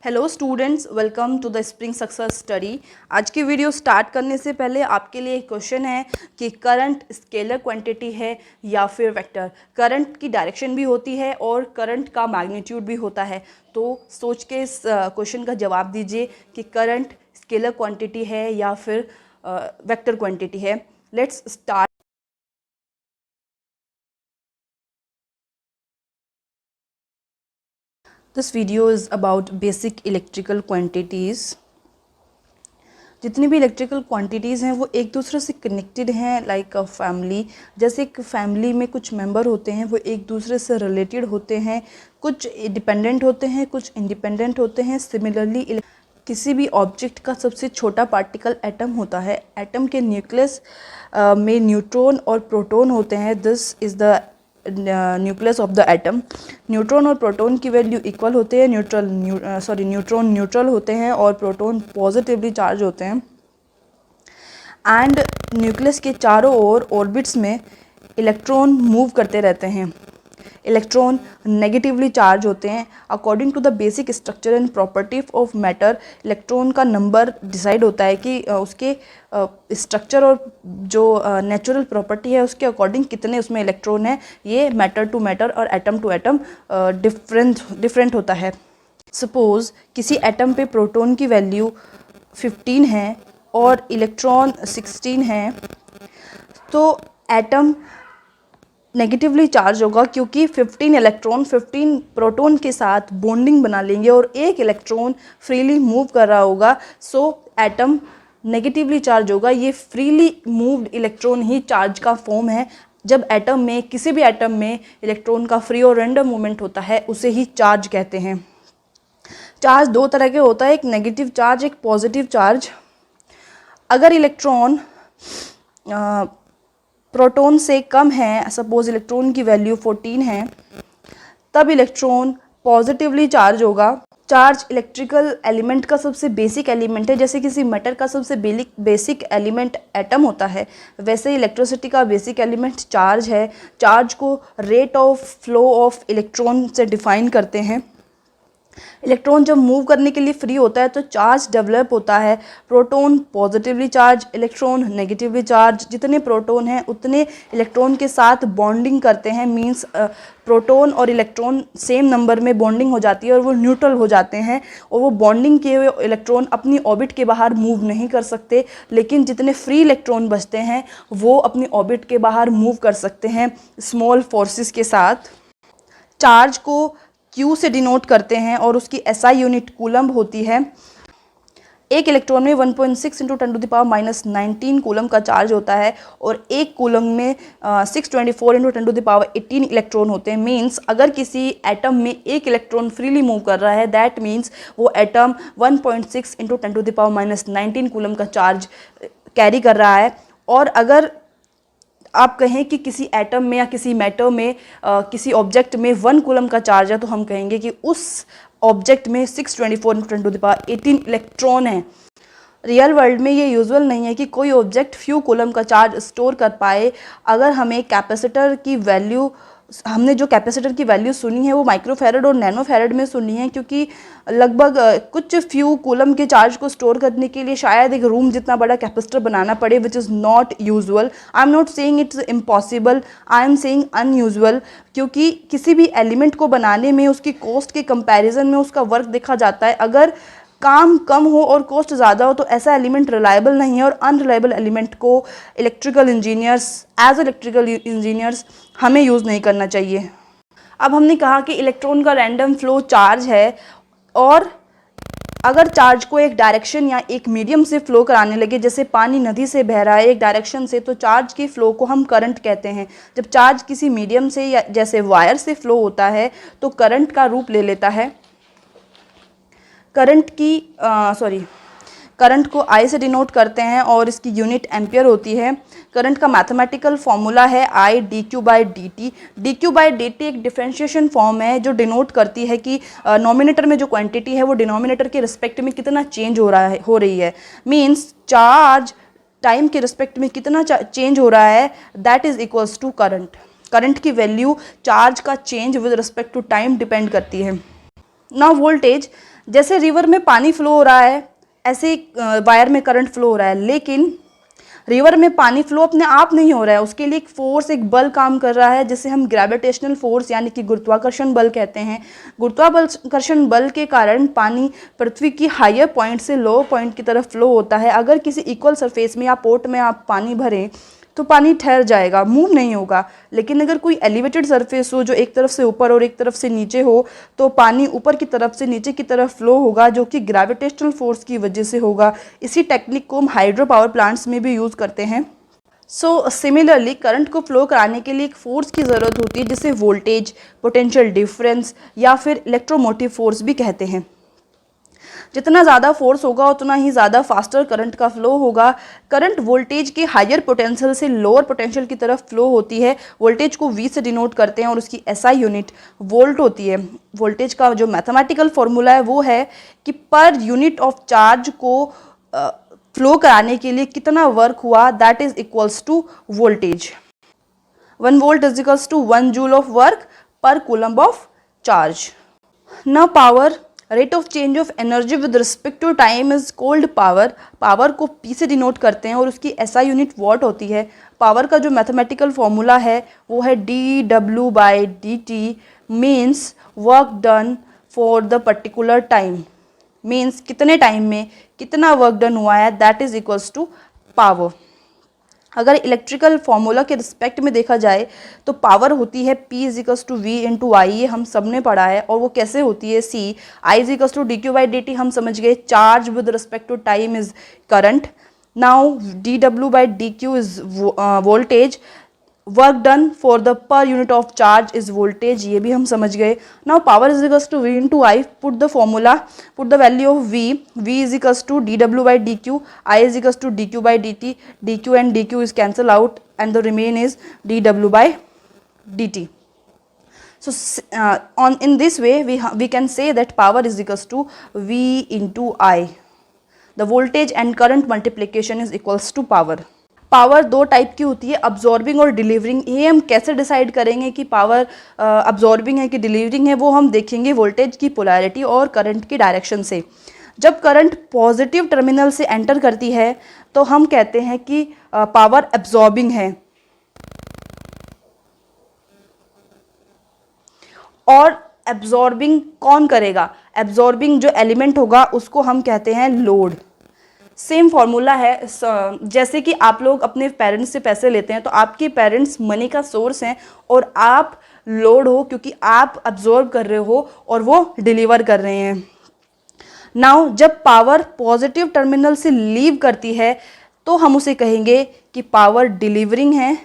Hello students, welcome to the spring success study. आज की video start करने से पहले आपके लिए एक क्वेश्चन है कि करंट स्केलर क्वांटिटी है या फिर वेक्टर। करंट की डायरेक्शन भी होती है और करंट का मैग्नीट्यूड भी होता है। तो सोच के इस क्वेश्चन का जवाब दीजिए कि करंट स्केलर क्वांटिटी है या फिर वेक्टर क्वांटिटी है। Let's start. This video is about basic electrical quantities. जितनी भी इलेक्ट्रिकल क्वांटिटीज़ हैं वो एक दूसरे से कनेक्टेड हैं, लाइक अ फैमिली। जैसे एक फैमिली में कुछ मेंबर होते हैं वो एक दूसरे से रिलेटेड होते हैं, कुछ डिपेंडेंट होते हैं, कुछ इंडिपेंडेंट होते हैं। सिमिलरली किसी भी ऑब्जेक्ट का सबसे छोटा पार्टिकल एटम होता है। एटम के न्यूक्लियस में न्यूट्रॉन और प्रोटॉन होते हैं। This is the nucleus of the atom. Neutron और प्रोटॉन की वैल्यू इक्वल होते हैं। न्यूट्रॉन न्यूट्रल होते हैं और प्रोटॉन पॉजिटिवली चार्ज होते हैं। एंड न्यूक्लियस के चारों ओर ऑर्बिट्स में इलेक्ट्रॉन मूव करते रहते हैं। इलेक्ट्रॉन नेगेटिवली चार्ज होते हैं। According to the basic structure and property of matter, electron का नंबर डिसाइड होता है कि उसके स्ट्रक्चर और जो नेचुरल प्रॉपर्टी है उसके अकॉर्डिंग कितने उसमें इलेक्ट्रॉन है। ये मैटर टू मैटर और एटम टू एटम डिफरेंट होता है। सपोज किसी एटम पे प्रोटॉन की वैल्यू 15 है और इलेक्ट्रॉन 16 है, तो एटम नेगेटिवली चार्ज होगा क्योंकि 15 इलेक्ट्रॉन 15 प्रोटॉन के साथ बॉन्डिंग बना लेंगे और एक इलेक्ट्रॉन फ्रीली मूव कर रहा होगा। सो एटम नेगेटिवली चार्ज होगा। ये फ्रीली मूव्ड इलेक्ट्रॉन ही चार्ज का फॉर्म है। जब एटम में किसी भी एटम में इलेक्ट्रॉन का फ्री और रैंडम मूवमेंट होता है उसे ही चार्ज कहते हैं। चार्ज दो तरह के होता है, एक नेगेटिव चार्ज, एक पॉजिटिव चार्ज। अगर इलेक्ट्रॉन प्रोटॉन से कम है, सपोज इलेक्ट्रॉन की वैल्यू 14 है, तब इलेक्ट्रॉन पॉजिटिवली चार्ज होगा। चार्ज इलेक्ट्रिकल एलिमेंट का सबसे बेसिक एलिमेंट है। जैसे किसी मैटर का सबसे बेसिक एलिमेंट एटम होता है, वैसे इलेक्ट्रिसिटी का बेसिक एलिमेंट चार्ज है। चार्ज को rate of flow of electron से डिफाइन करते हैं। इलेक्ट्रॉन जब मूव करने के लिए फ्री होता है तो चार्ज डेवलप होता है। Proton positively charge, electron negatively charge. जितने प्रोटॉन हैं उतने इलेक्ट्रॉन के साथ बॉन्डिंग करते हैं। मींस प्रोटॉन और इलेक्ट्रॉन सेम नंबर में बॉन्डिंग हो जाती है और वो न्यूट्रल हो जाते हैं और वो बॉन्डिंग किए हुए इलेक्ट्रॉन अपनी ऑर्बिट के बाहर मूव नहीं कर सकते। लेकिन जितने फ्री इलेक्ट्रॉन बचते हैं वो अपनी ऑर्बिट के बाहर मूव कर सकते हैं स्मॉल फोर्सेस के साथ। चार्ज को Q से डिनोट करते हैं और उसकी SI यूनिट कूलम्ब होती है। एक इलेक्ट्रॉन में 1.6 × 10⁻⁻19 कूलम का चार्ज होता है और एक कूलम में 624 × 10⁻18 इलेक्ट्रॉन होते हैं। मींस अगर किसी एटम में एक इलेक्ट्रॉन फ्रीली मूव कर रहा है, दैट मींस वो एटम 1.6 × 10⁻19 कूलम का चार्ज कैरी कर रहा है। और अगर आप कहें कि किसी एटम में या किसी मैटर में किसी ऑब्जेक्ट में 1 कूलम का चार्ज है, तो हम कहेंगे कि उस ऑब्जेक्ट में 624 × 10⁻18 इलेक्ट्रॉन है। रियल वर्ल्ड में ये यूजुअल नहीं है कि कोई ऑब्जेक्ट फ्यू कूलम का चार्ज स्टोर कर पाए। अगर हमें कैपेसिटर की वैल्यू, हमने जो कैपेसिटर की वैल्यू सुनी है वो माइक्रोफैरड और नैनोफैरड में सुनी है, क्योंकि लगभग कुछ फ्यू कूलम के चार्ज को स्टोर करने के लिए शायद एक रूम जितना बड़ा कैपेसिटर बनाना पड़े, which is not usual. I am not saying it's impossible, I am saying unusual. क्योंकि किसी भी एलिमेंट को बनाने में उसकी कॉस्ट के कंपैरिजन में उसका वर्क देखा जाता है। अगर काम कम हो और कॉस्ट ज़्यादा हो तो ऐसा एलिमेंट रिलायबल नहीं है, और अनरिलायबल एलिमेंट को इलेक्ट्रिकल इंजीनियर्स हमें यूज़ नहीं करना चाहिए। अब हमने कहा कि इलेक्ट्रॉन का रैंडम फ्लो चार्ज है, और अगर चार्ज को एक डायरेक्शन या एक मीडियम से फ्लो कराने लगे, जैसे पानी नदी से बह रहा है एक डायरेक्शन से, तो चार्ज की फ्लो को हम करंट कहते हैं। जब चार्ज किसी मीडियम से या जैसे वायर से फ्लो होता है तो करंट का रूप ले लेता है। करंट को I से डिनोट करते हैं और इसकी यूनिट एम्पियर होती है। करंट का मैथमेटिकल फॉर्मूला है I dq/dt। dq/dt एक डिफरेंशिएशन फॉर्म है जो डिनोट करती है कि नॉमिनेटर में जो क्वांटिटी है वो डिनोमिनेटर के रिस्पेक्ट में कितना चेंज हो रही है। मीन्स चार्ज टाइम के रिस्पेक्ट में कितना चेंज हो रहा है, that is equals to current. Current की वैल्यू चार्ज का change with respect to time depend करती है। ना वोल्टेज, जैसे रिवर में पानी फ्लो हो रहा है ऐसे वायर में करंट फ्लो हो रहा है, लेकिन रिवर में पानी फ्लो अपने आप नहीं हो रहा है, उसके लिए एक फोर्स, एक बल काम कर रहा है जिसे हम ग्रेविटेशनल फोर्स यानी कि गुरुत्वाकर्षण बल कहते हैं। गुरुत्वाकर्षण बल के कारण पानी पृथ्वी की हायर पॉइंट से लोअर पॉइंट की तरफ फ्लो होता है। अगर किसी इक्वल सरफेस में या पोर्ट में आप पानी भरें तो पानी ठहर जाएगा, मूव नहीं होगा। लेकिन अगर कोई एलिवेटेड सरफेस हो जो एक तरफ से ऊपर और एक तरफ से नीचे हो, तो पानी ऊपर की तरफ से नीचे की तरफ फ्लो होगा, जो कि ग्रेविटेशनल फोर्स की वजह से होगा। इसी टेक्निक को हम हाइड्रो पावर प्लांट्स में भी यूज़ करते हैं। सो सिमिलरली करंट को फ्लो कराने के लिए एक फोर्स की ज़रूरत होती है जिसे वोल्टेज, पोटेंशियल डिफरेंस या फिर इलेक्ट्रोमोटिव फोर्स भी कहते हैं। जितना ज़्यादा फोर्स होगा उतना ही ज़्यादा फास्टर करंट का फ्लो होगा। करंट वोल्टेज के हायर पोटेंशियल से लोअर पोटेंशियल की तरफ फ्लो होती है। वोल्टेज को V से डिनोट करते हैं और उसकी SI यूनिट वोल्ट होती है। वोल्टेज का जो मैथमेटिकल फॉर्मूला है वो है कि पर यूनिट ऑफ चार्ज को फ्लो कराने के लिए कितना वर्क हुआ, that is equals to voltage. 1 volt is equals to 1 joule of work per coulomb of charge. Now power, rate of change of energy with respect to time is called power. Power को P से denote करते हैं और उसकी SI unit what होती है। Power का जो मैथमेटिकल फॉर्मूला है वो है dW/dt means work done for the particular time, means कितने टाइम में कितना वर्क डन हुआ है, that is equals to power. अगर इलेक्ट्रिकल फॉर्मूला के रिस्पेक्ट में देखा जाए तो पावर होती है P equals to V into I, ये हम सब ने पढ़ा है। और वो कैसे होती है, C I equals to dQ/dt हम समझ गए। Charge with respect to time is current. Now dW/dQ is voltage, work done for the per unit of charge is voltage, ये भी हम समझ गए। Now power is equals to V into I, put the formula, put the value of V is equals to dW/dQ, I is equals to dQ/dt, dQ and dQ is cancel out and the remain is dW/dt. So in this way we can say that power is equals to V into I. The voltage and current multiplication is equals to power. Power दो type की होती है, absorbing और delivering. ये हम कैसे decide करेंगे कि पावर अब्जॉर्बिंग है कि डिलीवरिंग है, वो हम देखेंगे वोल्टेज की पोलैरिटी और करंट की डायरेक्शन से। जब करंट पॉजिटिव टर्मिनल से एंटर करती है तो हम कहते हैं कि पावर अब्जॉर्बिंग है, और एब्जॉर्बिंग कौन करेगा, एब्जॉर्बिंग जो एलिमेंट होगा उसको हम कहते हैं लोड। सेम फॉर्मूला है, जैसे कि आप लोग अपने पेरेंट्स से पैसे लेते हैं तो आपके पेरेंट्स मनी का सोर्स हैं और आप लोड हो क्योंकि आप अब्जॉर्ब कर रहे हो और वो डिलीवर कर रहे हैं। नाउ जब पावर पॉजिटिव टर्मिनल से लीव करती है तो हम उसे कहेंगे कि पावर डिलीवरिंग है,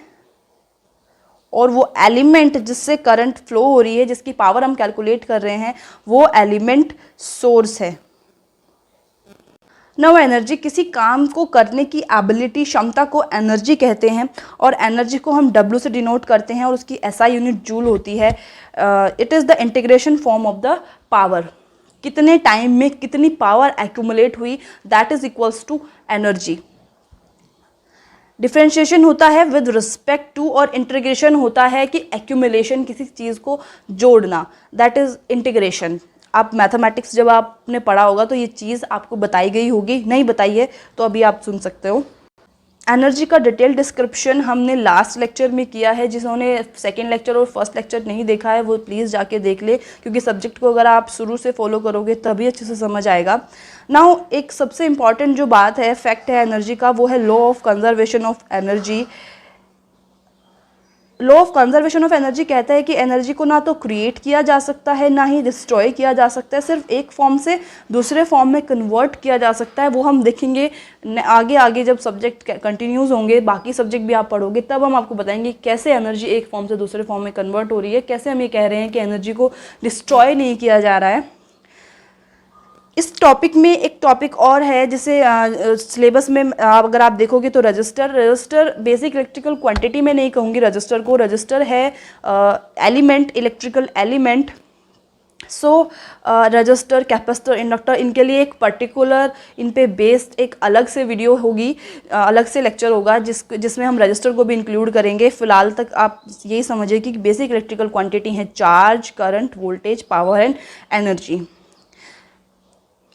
और वो एलिमेंट जिससे करंट फ्लो हो रही है, जिसकी पावर हम कैलकुलेट कर रहे हैं, वो एलिमेंट सोर्स है। नव एनर्जी, किसी काम को करने की एबिलिटी, क्षमता को एनर्जी कहते हैं, और एनर्जी को हम W से डिनोट करते हैं और उसकी SI यूनिट जूल होती है। It is the integration form of the power. कितने टाइम में कितनी पावर एक्यूमुलेट हुई, that is equals to energy. Differentiation होता है विद रिस्पेक्ट टू, और इंटीग्रेशन होता है कि एक्यूमुलेशन, किसी चीज़ को जोड़ना, दैट इज इंटीग्रेशन। आप मैथमेटिक्स जब आपने पढ़ा होगा तो ये चीज़ आपको बताई गई होगी, नहीं बताई है तो अभी आप सुन सकते हो। एनर्जी का डिटेल डिस्क्रिप्शन हमने लास्ट लेक्चर में किया है, जिन्होंने सेकेंड लेक्चर और फर्स्ट लेक्चर नहीं देखा है वो प्लीज़ जाके देख ले, क्योंकि सब्जेक्ट को अगर आप शुरू से फॉलो करोगे तभी अच्छे से समझ आएगा। नाउ एक सबसे इम्पॉर्टेंट जो बात है, फैक्ट है एनर्जी का, वो है law of conservation of energy. Law of conservation of energy कहता है कि एनर्जी को ना तो क्रिएट किया जा सकता है ना ही डिस्ट्रॉय किया जा सकता है, सिर्फ एक फॉर्म से दूसरे फॉर्म में कन्वर्ट किया जा सकता है। वो हम देखेंगे आगे आगे जब सब्जेक्ट कंटिन्यूज होंगे, बाकी सब्जेक्ट भी आप पढ़ोगे, तब हम आपको बताएंगे कैसे एनर्जी एक फॉर्म से दूसरे फॉर्म में कन्वर्ट हो रही है, कैसे हम ये कह रहे हैं कि एनर्जी को डिस्ट्रॉय नहीं किया जा रहा है। इस टॉपिक में एक टॉपिक और है जिसे सिलेबस में अगर आप देखोगे तो रजिस्टर बेसिक इलेक्ट्रिकल क्वांटिटी में नहीं कहूँगी रजिस्टर को, रजिस्टर है एलिमेंट, इलेक्ट्रिकल एलिमेंट। सो रजिस्टर, कैपेसिटर, इंडक्टर, इनके लिए एक पर्टिकुलर, इन पे बेस्ड एक अलग से वीडियो होगी, अलग से लेक्चर होगा जिसमें हम रजिस्टर को भी इंक्लूड करेंगे। फिलहाल तक आप यही समझिए कि बेसिक इलेक्ट्रिकल क्वांटिटी है charge, current, voltage, power and energy.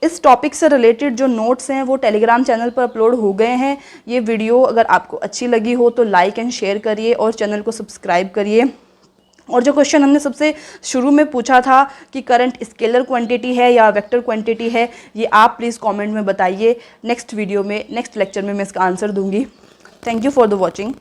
इस टॉपिक से रिलेटेड जो नोट्स हैं वो टेलीग्राम चैनल पर अपलोड हो गए हैं। ये वीडियो अगर आपको अच्छी लगी हो तो लाइक एंड शेयर करिए और चैनल को सब्सक्राइब करिए। और जो क्वेश्चन हमने सबसे शुरू में पूछा था कि करंट स्केलर क्वांटिटी है या वेक्टर क्वांटिटी है, ये आप प्लीज़ कमेंट में बताइए। नेक्स्ट वीडियो में, नेक्स्ट लेक्चर में मैं इसका आंसर दूंगी। Thank you for the watching.